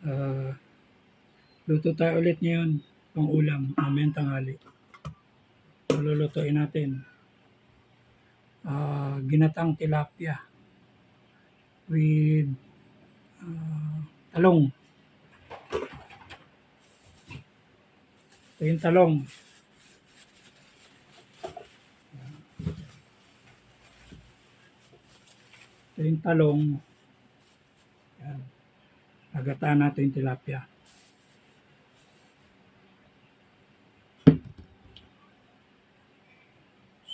Ah, luto tayo ulit ngayon pang ulam mamayang tanghali. So, lulutuin natin ginatang tilapia with talong. Ito yung talong. Ito yung talong. Yan. Agataan natin yung tilapia.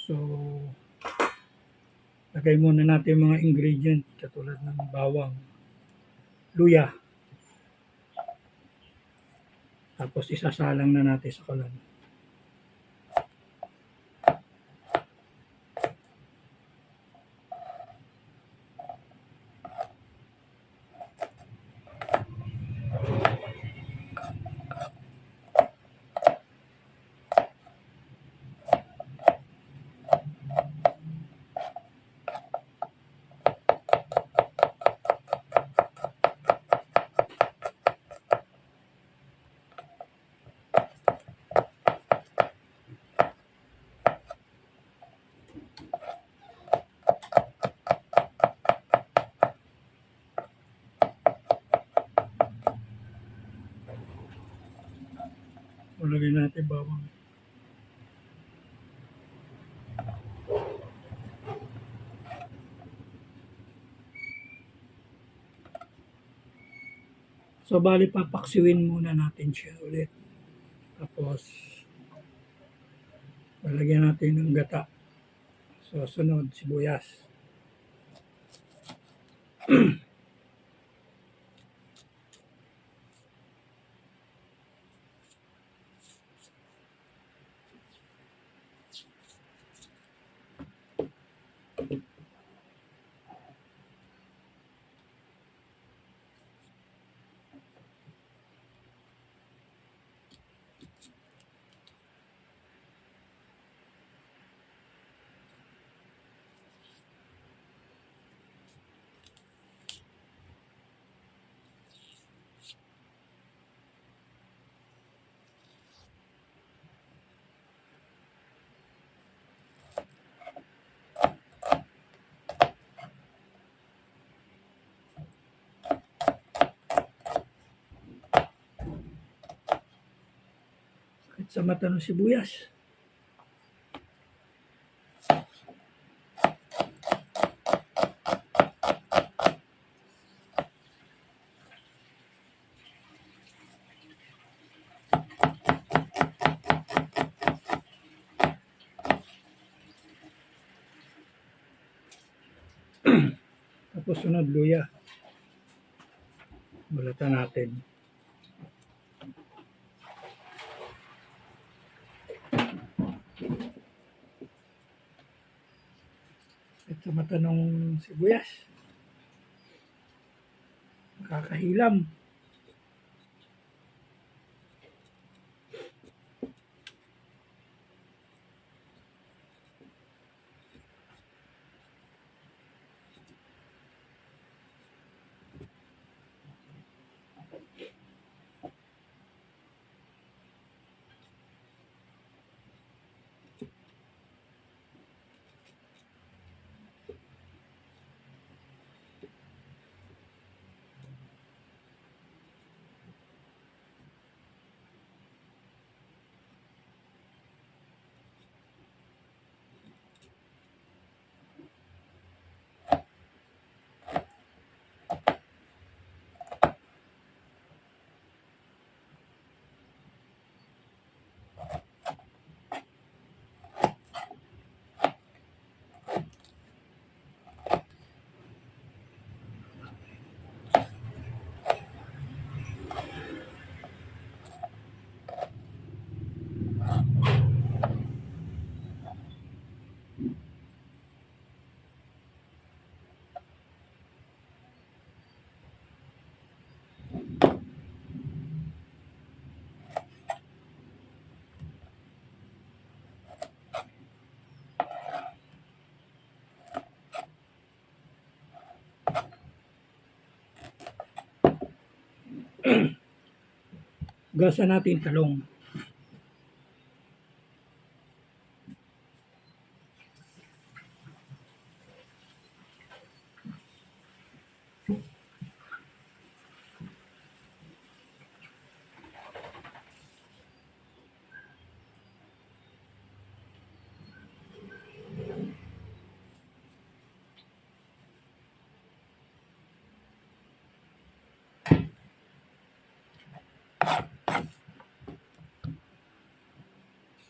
So, lagay muna natin yung mga ingredient katulad ng bawang, luya. Tapos isasalang na natin sa kalan. Lagay natin bawang. So, bali papaksiwin muna natin siya ulit. Tapos, lalagyan natin ng gata. So, sunod, sibuyas. Sakit sa mata ng sibuyas. Tapos sunod, luya. Balatan natin. Sakit sa mata ng sibuyas. Nakakahilam. Hugasan natin talong.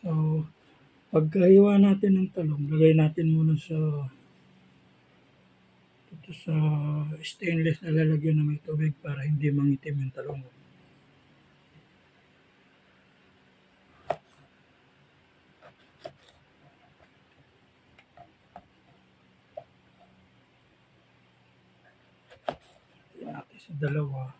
So, pagkahiwa natin ng talong, lagay natin muna sa stainless na lalagyan na may tubig para hindi mangitim yung talong. Lagyan natin sa dalawa.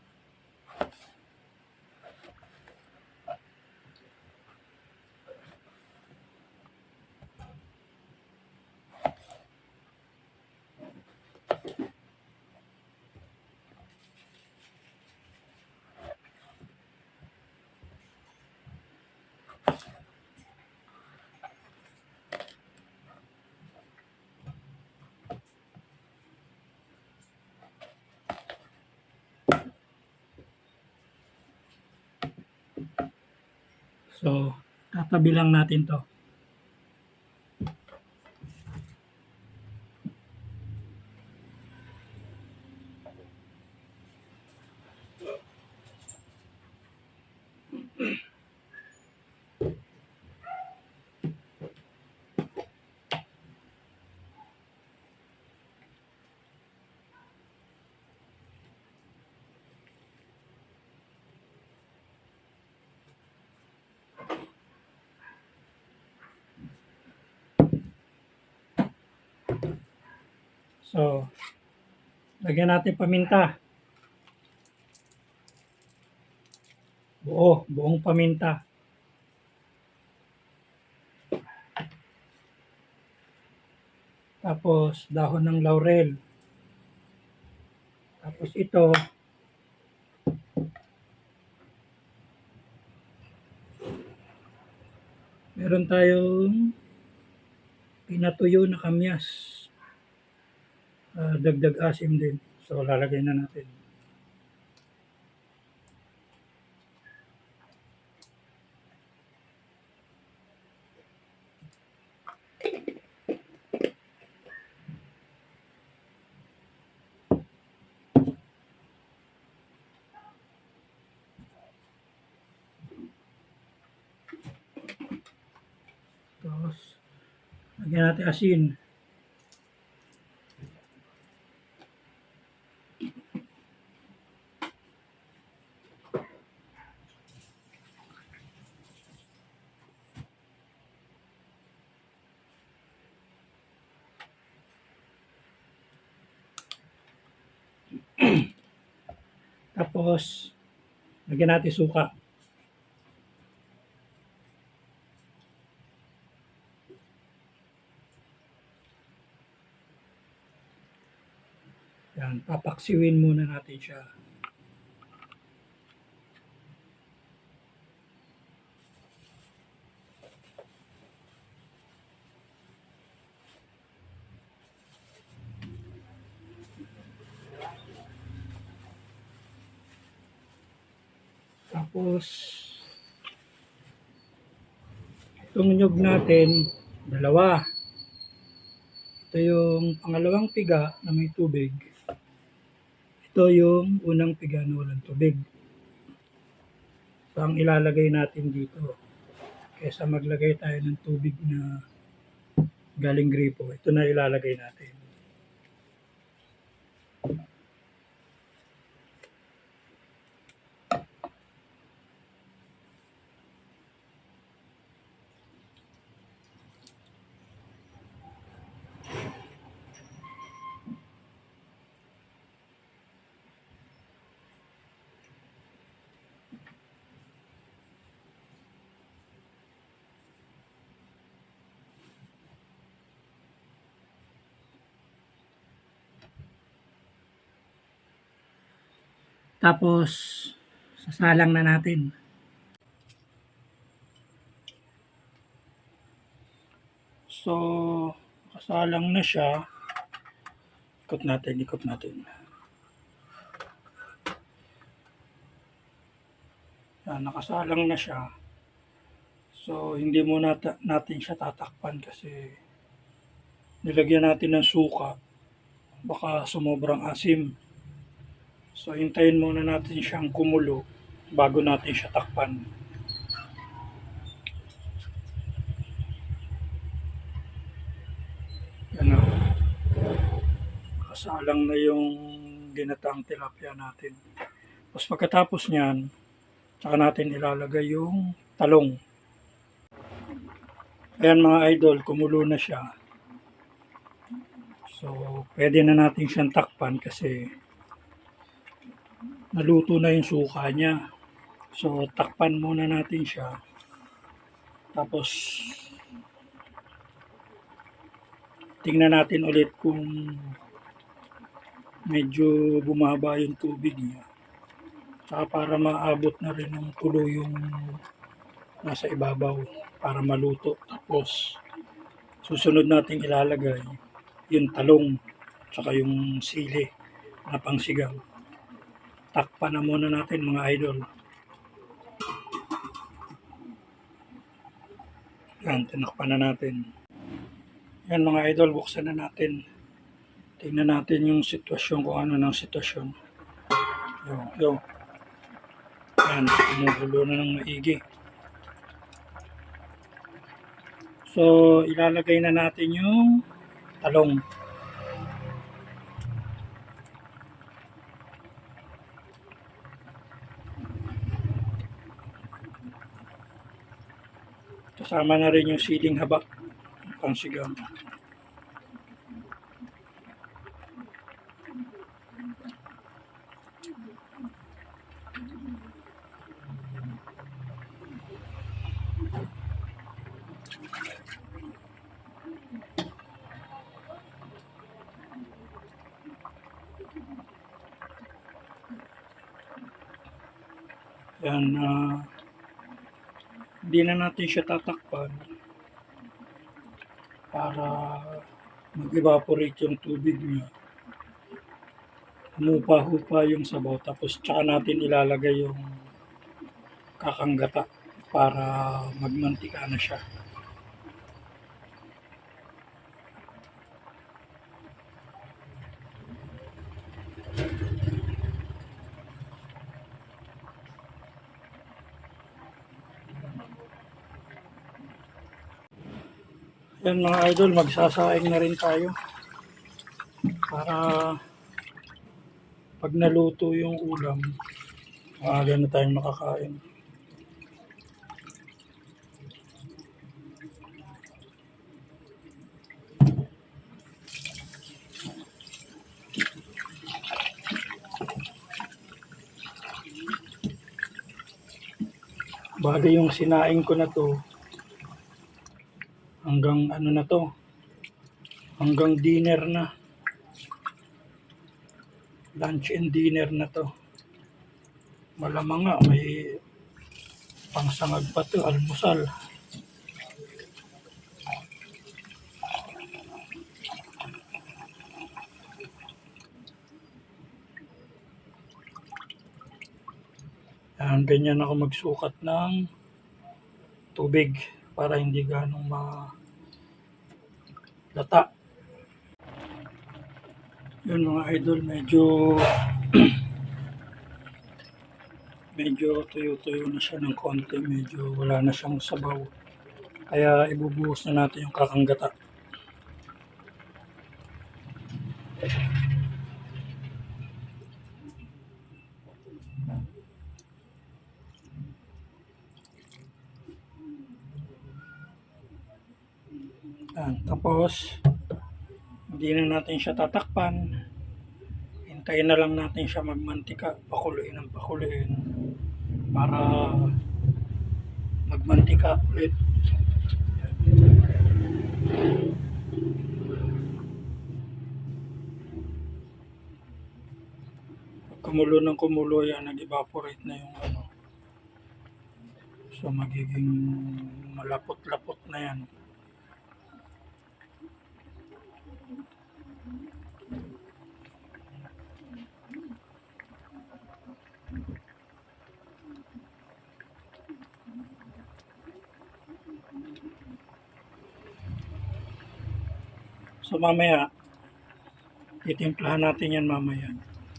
So, tatabi lang natin to. So, lagyan natin paminta. Buong paminta. Tapos, dahon ng laurel. Tapos ito, meron tayong pinatuyo na kamyas. Dagdag asim din. So, lalagay na natin. Tapos, lagyan natin asin. Tapos, lagyan natin suka. Yan, papaksiwin muna natin siya. Tapos, itong nyug natin, dalawa. Ito yung pangalawang piga na may tubig. Ito yung unang piga na walang tubig. So, ang ilalagay natin dito, kaysa maglagay tayo ng tubig na galing gripo, ito na ilalagay natin. Tapos, Sasalang na natin. So, kasalang na siya. Ikot natin. Yan, nakasalang na siya. So, hindi mo natin siya tatakpan kasi nilagyan natin ng suka. Baka sumobrang asim. So, hintayin muna natin siyang kumulo bago natin siya takpan. Yan na. Kasalang na yung ginataang tilapia natin. Tapos pagkatapos niyan, saka natin ilalagay yung talong. Ayan mga idol, kumulo na siya. So, pwede na natin siyang takpan kasi naluto na yung suka niya. So, takpan muna natin siya. Tapos, tingnan natin ulit kung medyo bumaba yung tubig niya. Saka para maabot na rin ng kulo yung nasa ibabaw para maluto. Tapos, susunod natin ilalagay yung talong saka yung sili na pangsigaw. Takpan na muna natin mga idol. Yan, tinakpan na natin. Yan mga idol, buksan na natin. Tingnan natin yung sitwasyon, kung ano ng sitwasyon. Yo. Yan, kumukulo na ng maigi. So, ilalagay na natin yung talong. Kasama na rin yung siling haba, pangsigaw. Yan, hindi na natin siya tatakpan para mag-evaporate yung tubig niya. Humupa-hupa yung sabaw, tapos tsaka natin ilalagay yung kakanggata para magmantika na siya. Yan mga idol, magsasaing na rin tayo para pag naluto yung ulam, maaga na tayong makakain. Bali yung sinaing ko na to, hanggang ano na to, hanggang dinner na. Lunch and dinner na to. Malamang nga may pangsangag pa to, almusal. Yan, ganyan ako magsukat ng tubig para hindi ganong malata. Yun mga idol, medyo tuyo-tuyo na siya ng konti, medyo wala na siyang sabaw. Kaya ibubuhos na natin yung kakanggata. Yan, tapos hindi na natin siya tatakpan. Hintayin na lang natin siya magmantika, pakuluin ng pakuluin para magmantika ulit. Pag kumulo ng kumulo yan, nag-evaporate na yung ano. So magiging malapot-lapot na yan. So mamaya, titimplahan natin yan mamaya.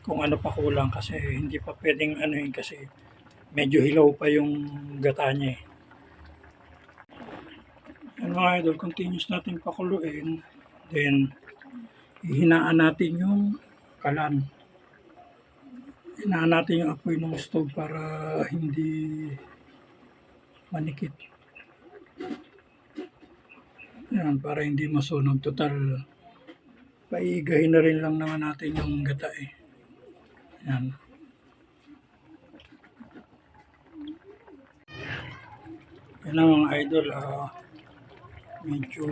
Kung ano pa kulang kasi hindi pa pwedeng ano yun kasi medyo hilaw pa yung gata niya eh. Yan mga idol, continuous natin pakuluin. Then, ihinaan natin yung kalan. Hinaan natin yung apoy ng stove para hindi manikit. Yan, para hindi masunog. Total, paigahin na rin lang naman natin yung gata eh. Yan. Yan ang mga idol, medyo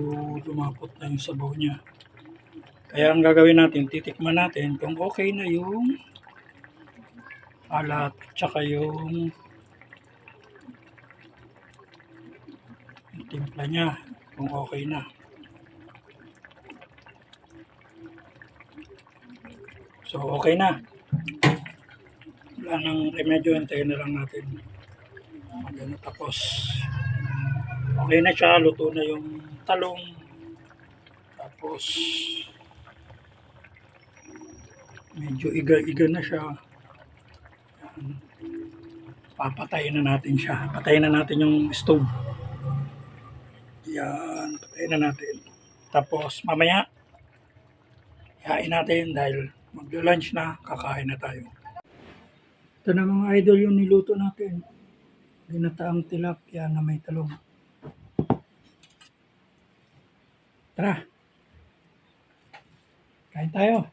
lumapot na yung sabaw niya. Kaya ang gagawin natin, titikman natin kung okay na yung alat at saka yung timpla niya kung okay na. So okay na. Wala nang remedyo, hintayin na lang natin. Magano tapos. Okay na siya, luto na yung talong. Tapos medyo iga-iga na siya. Yan. Papatayin na natin siya. Patayin na natin yung stove. Yan, patayin na natin. Tapos mamaya, hain natin dahil maglo-lunch na, kakain na tayo. Ito na mga idol yung niluto natin. Ginataang tilapia na may talong. Tara, kain tayo.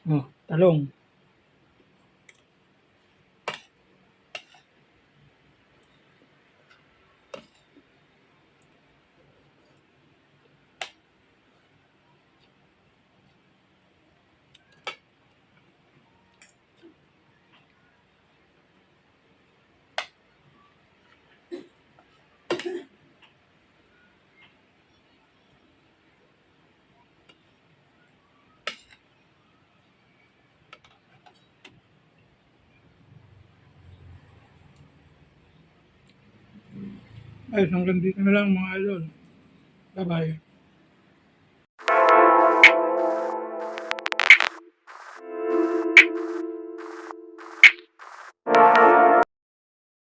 Oh, talong. Ay, hanggang dito na lang mga idol. Bye-bye.